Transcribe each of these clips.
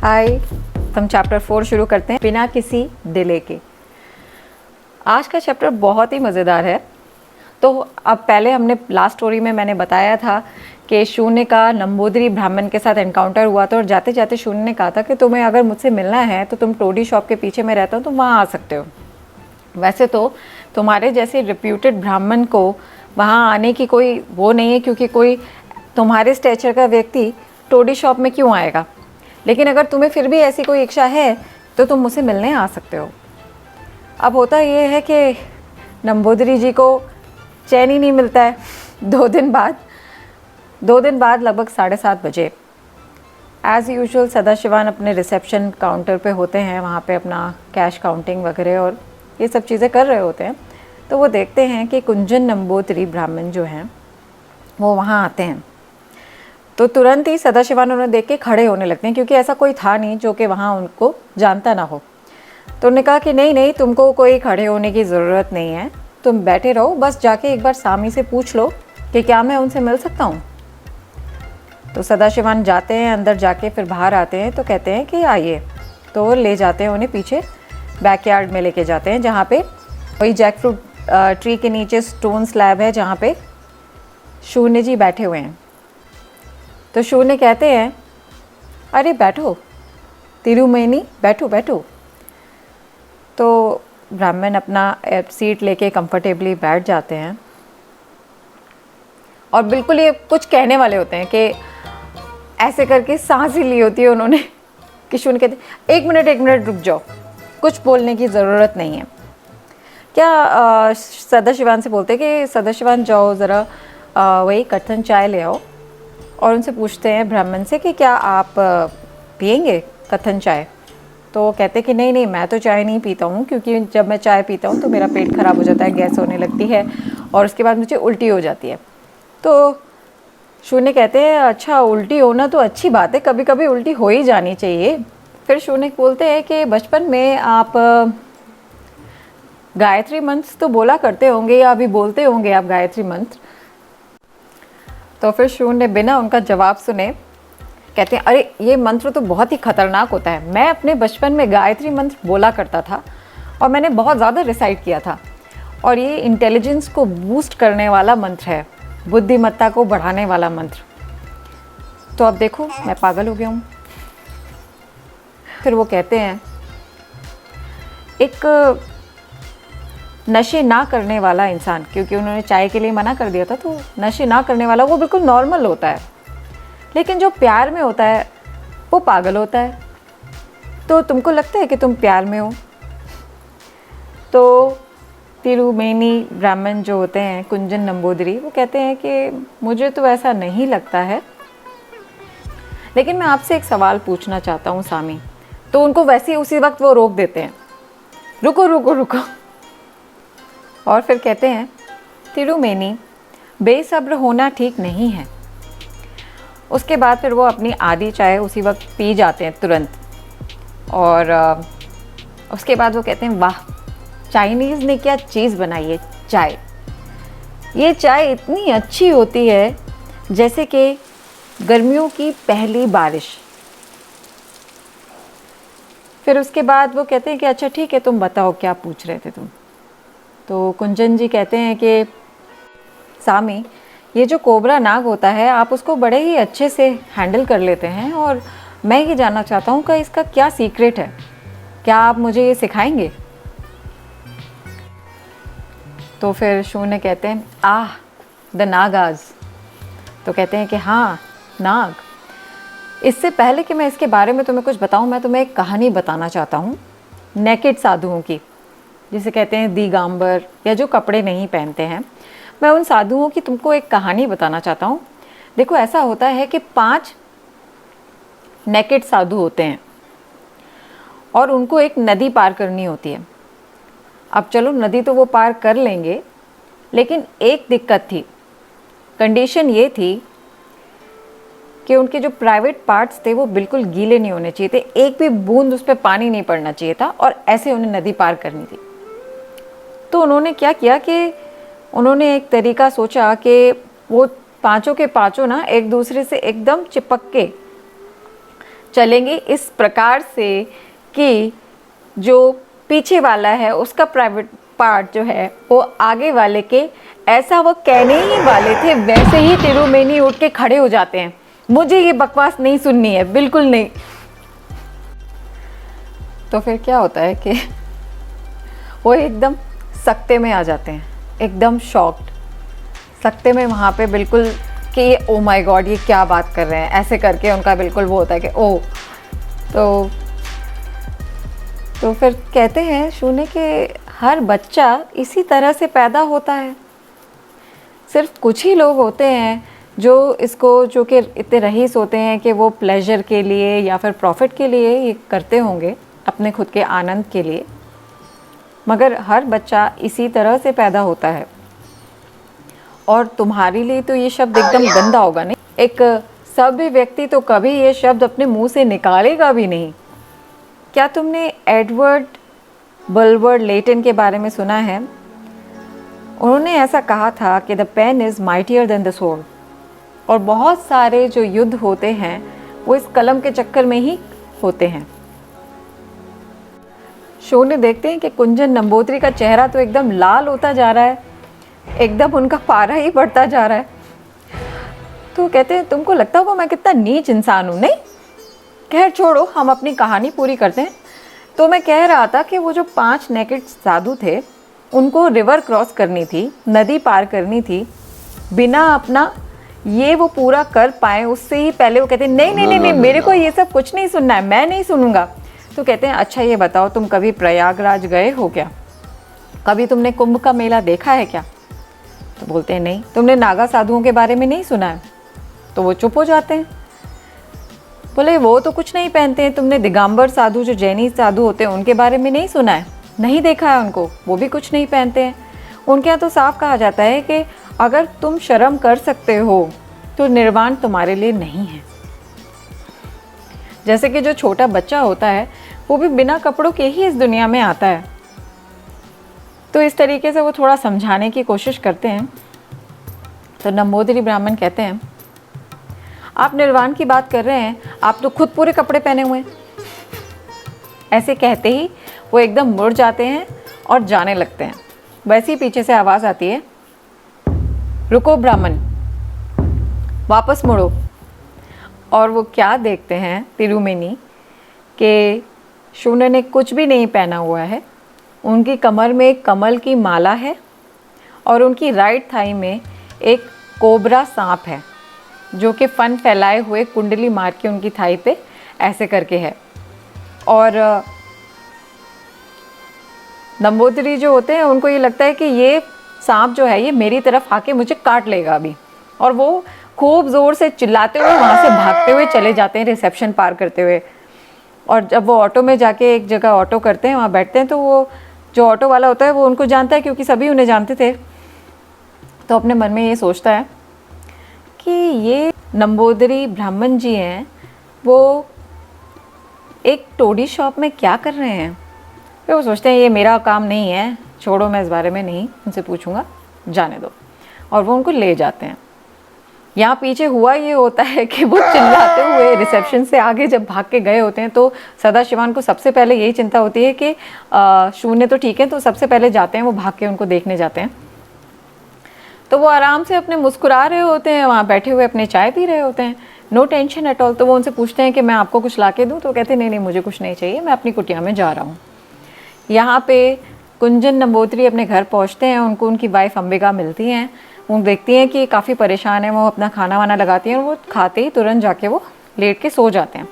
हाय, हम चैप्टर 4 शुरू करते हैं बिना किसी डिले के। आज का चैप्टर बहुत ही मज़ेदार है। तो अब पहले हमने लास्ट स्टोरी में मैंने बताया था कि शून्य का नंबूदरी ब्राह्मण के साथ एनकाउंटर हुआ था और जाते जाते शून्य ने कहा था कि तुम्हें अगर मुझसे मिलना है तो तुम टोडी शॉप के पीछे मैं रहता हूँ, तुम वहाँ आ सकते हो। वैसे तो तुम्हारे जैसे रिप्यूटेड ब्राह्मण को वहाँ आने की कोई वो नहीं है, क्योंकि कोई तुम्हारे स्टेचर का व्यक्ति टोडी शॉप में क्यों आएगा। लेकिन अगर तुम्हें फिर भी ऐसी कोई इच्छा है तो तुम मुझसे मिलने आ सकते हो। अब होता ये है कि नंबूदरी जी को चैन ही नहीं मिलता है। दो दिन बाद लगभग 7:30 बजे एज़ यूजुअल सदाशिवन अपने रिसेप्शन काउंटर पे होते हैं, वहाँ पे अपना कैश काउंटिंग वगैरह और ये सब चीज़ें कर रहे होते हैं। तो वो देखते हैं कि कुंजन नंबूदरी ब्राह्मण जो हैं वो वहाँ आते हैं। तो तुरंत ही सदाशिवन उन्हें देख के खड़े होने लगते हैं, क्योंकि ऐसा कोई था नहीं जो कि वहाँ उनको जानता ना हो। तो उन्होंने कहा कि नहीं, तुमको कोई खड़े होने की ज़रूरत नहीं है, तुम बैठे रहो, बस जाके एक बार सामी से पूछ लो कि क्या मैं उनसे मिल सकता हूँ। तो सदाशिवन जाते हैं, अंदर जाके फिर बाहर आते हैं तो कहते हैं कि आइए। तो ले जाते हैं उन्हें पीछे बैकयार्ड में लेके जाते हैं, जहाँ पे वही जैकफ्रूट ट्री के नीचे स्टोन स्लैब है जहाँ पे शून्य जी बैठे हुए हैं। तो शून्य कहते हैं, अरे बैठो तिरुमेनी, बैठो बैठो। तो ब्राह्मण अपना सीट लेके कंफर्टेबली बैठ जाते हैं और बिल्कुल ये कुछ कहने वाले होते हैं कि ऐसे करके सांस ही ली होती है उन्होंने कि शून्य कहते एक मिनट रुक जाओ, कुछ बोलने की ज़रूरत नहीं है। क्या सदाशिवन से बोलते कि सदाशिवन जाओ ज़रा वही कट्टन चाय ले आओ, और उनसे पूछते हैं ब्राह्मण से कि क्या आप पियेंगे कथन चाय। तो वो कहते कि नहीं मैं तो चाय नहीं पीता हूँ, क्योंकि जब मैं चाय पीता हूँ तो मेरा पेट ख़राब हो जाता है, गैस होने लगती है और उसके बाद मुझे उल्टी हो जाती है। तो शून्य कहते हैं अच्छा, उल्टी होना तो अच्छी बात है, कभी कभी उल्टी हो ही जानी चाहिए। फिर शून्य बोलते हैं कि बचपन में आप गायत्री मंत्र तो बोला करते होंगे या अभी बोलते होंगे आप गायत्री मंत्र। तो फिर शून्य बिना उनका जवाब सुने कहते हैं, अरे ये मंत्र तो बहुत ही खतरनाक होता है, मैं अपने बचपन में गायत्री मंत्र बोला करता था और मैंने बहुत ज़्यादा रिसाइट किया था, और ये इंटेलिजेंस को बूस्ट करने वाला मंत्र है, बुद्धिमत्ता को बढ़ाने वाला मंत्र। तो अब देखो मैं पागल हो गया हूँ। फिर वो कहते हैं, एक नशे ना करने वाला इंसान, क्योंकि उन्होंने चाय के लिए मना कर दिया था, तो नशे ना करने वाला वो बिल्कुल नॉर्मल होता है, लेकिन जो प्यार में होता है वो पागल होता है। तो तुमको लगता है कि तुम प्यार में हो? तो तिरुमेनी ब्राह्मण जो होते हैं कुंजन नंबूदरी, वो कहते हैं कि मुझे तो ऐसा नहीं लगता है, लेकिन मैं आपसे एक सवाल पूछना चाहता हूँ सामी। तो उनको वैसे ही उसी वक्त वो रोक देते हैं, रुको। और फिर कहते हैं, तिरुमेनी बेसब्र होना ठीक नहीं है। उसके बाद फिर वो अपनी आधी चाय उसी वक्त पी जाते हैं तुरंत। और उसके बाद वो कहते हैं, वाह चाइनीज़ ने क्या चीज़ बनाई है चाय। ये चाय इतनी अच्छी होती है जैसे कि गर्मियों की पहली बारिश। फिर उसके बाद वो कहते हैं कि अच्छा ठीक है, तुम बताओ क्या पूछ रहे थे तुम। तो कुंजन जी कहते हैं कि सामी, ये जो कोबरा नाग होता है आप उसको बड़े ही अच्छे से हैंडल कर लेते हैं, और मैं ये जानना चाहता हूँ कि इसका क्या सीक्रेट है, क्या आप मुझे ये सिखाएंगे? तो फिर शून्य कहते हैं, द नागाज। तो कहते हैं कि हाँ नाग। इससे पहले कि मैं इसके बारे में तुम्हें कुछ बताऊँ, मैं तुम्हें एक कहानी बताना चाहता हूँ नेकेड साधुओं की, जिसे कहते हैं दिगंबर, या जो कपड़े नहीं पहनते हैं। मैं उन साधुओं की तुमको एक कहानी बताना चाहता हूँ। देखो ऐसा होता है कि 5 नेकेड साधु होते हैं और उनको एक नदी पार करनी होती है। अब चलो नदी तो वो पार कर लेंगे, लेकिन एक दिक्कत थी, कंडीशन ये थी कि उनके जो प्राइवेट पार्ट्स थे वो बिल्कुल गीले नहीं होने चाहिए थे, एक भी बूंद उस पर पानी नहीं पड़ना चाहिए था, और ऐसे उन्हें नदी पार करनी थी। तो उन्होंने क्या किया कि उन्होंने एक तरीका सोचा कि वो पांचों के पांचों ना एक दूसरे से एकदम चिपक के चलेंगे इस प्रकार से कि जो पीछे वाला है उसका प्राइवेट पार्ट जो है वो आगे वाले के ऐसा वो कहने ही वाले थे वैसे ही तिरुमेनी उठ के खड़े हो जाते हैं। मुझे ये बकवास नहीं सुननी है, बिल्कुल नहीं। तो फिर क्या होता है कि वो एकदम सकते में आ जाते हैं, एकदम शॉक्ड, सकते में वहाँ पे बिल्कुल कि ओ माय गॉड ये क्या बात कर रहे हैं, ऐसे करके उनका बिल्कुल वो होता है कि ओ। तो फिर कहते हैं शून्य कि हर बच्चा इसी तरह से पैदा होता है, सिर्फ कुछ ही लोग होते हैं जो इसको, जो कि इतने रईस होते हैं कि वो प्लेजर के लिए या फिर प्रॉफिट के लिए ये करते होंगे, अपने खुद के आनंद के लिए, मगर हर बच्चा इसी तरह से पैदा होता है। और तुम्हारे लिए तो ये शब्द एकदम गंदा होगा नहीं, एक सभ्य व्यक्ति तो कभी ये शब्द अपने मुंह से निकालेगा भी नहीं। क्या तुमने एडवर्ड बुलवर्ड लेटन के बारे में सुना है? उन्होंने ऐसा कहा था कि the pen is mightier than the sword. और बहुत सारे जो युद्ध होते हैं वो इस कलम के चक्कर में ही होते हैं। शून्य देखते हैं कि कुंजन नंबूदरी का चेहरा तो एकदम लाल होता जा रहा है, एकदम उनका पारा ही बढ़ता जा रहा है। तो कहते हैं तुमको लगता होगा मैं कितना नीच इंसान हूँ। नहीं, खैर छोड़ो, हम अपनी कहानी पूरी करते हैं। तो मैं कह रहा था कि वो जो 5 नेकेड साधु थे उनको रिवर क्रॉस करनी थी, नदी पार करनी थी, बिना अपना ये वो पूरा कर पाए उससे ही पहले वो कहते हैं नहीं नहीं नहीं नहीं, मेरे को ये सब कुछ नहीं सुनना है, मैं नहीं सुनूंगा। तो कहते हैं अच्छा ये बताओ तुम कभी प्रयागराज गए हो क्या? कभी तुमने कुंभ का मेला देखा है क्या? तो बोलते हैं नहीं। तुमने नागा साधुओं के बारे में नहीं सुना है? तो वो चुप हो जाते हैं। बोले वो तो कुछ नहीं पहनते हैं। तुमने दिगंबर साधु जो जैनी साधु होते हैं उनके बारे में नहीं सुना है? नहीं देखा है उनको, वो भी कुछ नहीं पहनते हैं। उनके यहाँ तो साफ कहा जाता है कि अगर तुम शर्म कर सकते हो तो निर्वाण तुम्हारे लिए नहीं है। जैसे कि जो छोटा बच्चा होता है वो भी बिना कपड़ों के ही इस दुनिया में आता है। तो इस तरीके से वो थोड़ा समझाने की कोशिश करते हैं। तो नंबूदरी ब्राह्मण कहते हैं आप निर्वाण की बात कर रहे हैं, आप तो खुद पूरे कपड़े पहने हुए हैं। ऐसे कहते ही वो एकदम मुड़ जाते हैं और जाने लगते हैं। वैसे ही पीछे से आवाज़ आती है रुको ब्राह्मण, वापस मुड़ो। और वो क्या देखते हैं तिरुमेनी कि शून्य ने कुछ भी नहीं पहना हुआ है, उनकी कमर में एक कमल की माला है और उनकी राइट थाई में एक कोबरा सांप है जो कि फन फैलाए हुए कुंडली मार के उनकी थाई पे ऐसे करके है। और नंबूदरी जो होते हैं उनको ये लगता है कि ये सांप जो है ये मेरी तरफ आके मुझे काट लेगा अभी, और वो खूब ज़ोर से चिल्लाते हुए वहाँ से भागते हुए चले जाते हैं रिसेप्शन पार करते हुए। और जब वो ऑटो में जाके एक जगह ऑटो करते हैं, वहाँ बैठते हैं, तो वो जो ऑटो वाला होता है वो उनको जानता है क्योंकि सभी उन्हें जानते थे। तो अपने मन में ये सोचता है कि ये नंबूदरी ब्राह्मण जी हैं, वो एक टोडी शॉप में क्या कर रहे हैं। फिर वो सोचते हैं ये मेरा काम नहीं है, छोड़ो मैं इस बारे में नहीं उनसे पूछूंगा, जाने दो। और वो उनको ले जाते हैं। यहाँ पीछे हुआ ये होता है कि वो चिल्लाते हुए रिसेप्शन से आगे जब भाग के गए होते हैं तो सदाशिवान को सबसे पहले यही चिंता होती है कि शून्य तो ठीक है, तो सबसे पहले जाते हैं वो, भाग के उनको देखने जाते हैं। तो वो आराम से अपने मुस्कुरा रहे होते हैं, वहाँ बैठे हुए अपने चाय पी रहे होते हैं, नो टेंशन एट ऑल। तो वो उनसे पूछते हैं कि मैं आपको कुछ ला के दूँ? तो कहते हैं नहीं नहीं मुझे कुछ नहीं चाहिए, मैं अपनी कुटिया में जा रहा हूँ। यहाँ पे कुंजन नंबूदरी अपने घर पहुँचते हैं, उनको उनकी वाइफ अंबिका मिलती हैं। वो देखती हैं कि काफ़ी परेशान है, वो अपना खाना वाना लगाती हैं और वो खाते ही तुरंत जाके वो लेट के सो जाते हैं।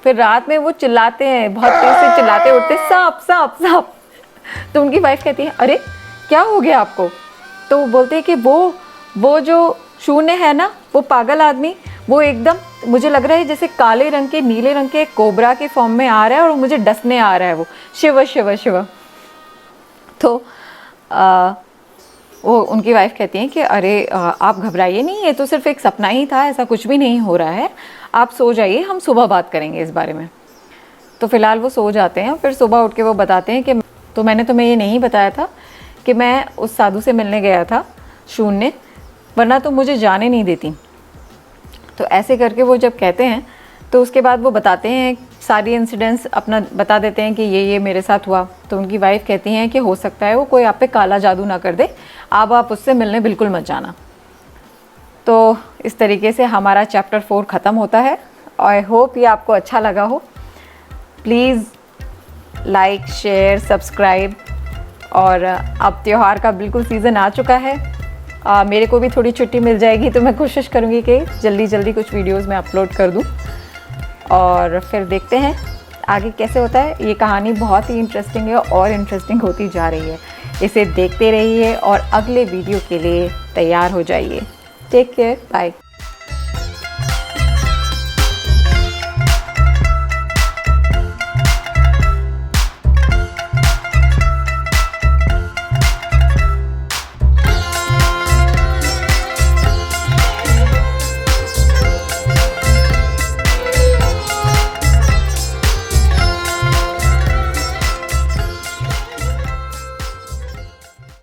फिर रात में वो चिल्लाते हैं, बहुत तेज से चिल्लाते उठते सांप सांप सांप। तो उनकी वाइफ कहती है अरे क्या हो गया आपको? तो वो बोलते हैं कि वो जो शून्य है ना, वो पागल आदमी, वो एकदम मुझे लग रहा है जैसे काले रंग के नीले रंग के कोबरा के फॉर्म में आ रहा है और मुझे डसने आ रहा है, वो शिव शिव शिव। तो वो उनकी वाइफ कहती हैं कि अरे आप घबराइए नहीं, ये तो सिर्फ एक सपना ही था, ऐसा कुछ भी नहीं हो रहा है, आप सो जाइए, हम सुबह बात करेंगे इस बारे में। तो फिलहाल वो सो जाते हैं। फिर सुबह उठ के वो बताते हैं कि तो मैंने तुम्हें ये नहीं बताया था कि मैं उस साधु से मिलने गया था शून्य, वरना तो मुझे जाने नहीं देती। तो ऐसे करके वो जब कहते हैं तो उसके बाद वो बताते हैं सारी इंसिडेंट्स, अपना बता देते हैं कि ये मेरे साथ हुआ। तो उनकी वाइफ कहती हैं कि हो सकता है वो कोई आप पे काला जादू ना कर दे, अब आप उससे मिलने बिल्कुल मत जाना। तो इस तरीके से हमारा चैप्टर 4 ख़त्म होता है। आई होप ये आपको अच्छा लगा हो। Please like, share, subscribe. और अब त्यौहार का बिल्कुल सीज़न आ चुका है। मेरे को भी थोड़ी छुट्टी मिल जाएगी तो मैं कोशिश करूँगी कि जल्दी जल्दी कुछ वीडियोस मैं अपलोड कर दूँ, और फिर देखते हैं आगे कैसे होता है। ये कहानी बहुत ही इंटरेस्टिंग है और इंटरेस्टिंग होती जा रही है। इसे देखते रहिए और अगले वीडियो के लिए तैयार हो जाइए। Take care, bye.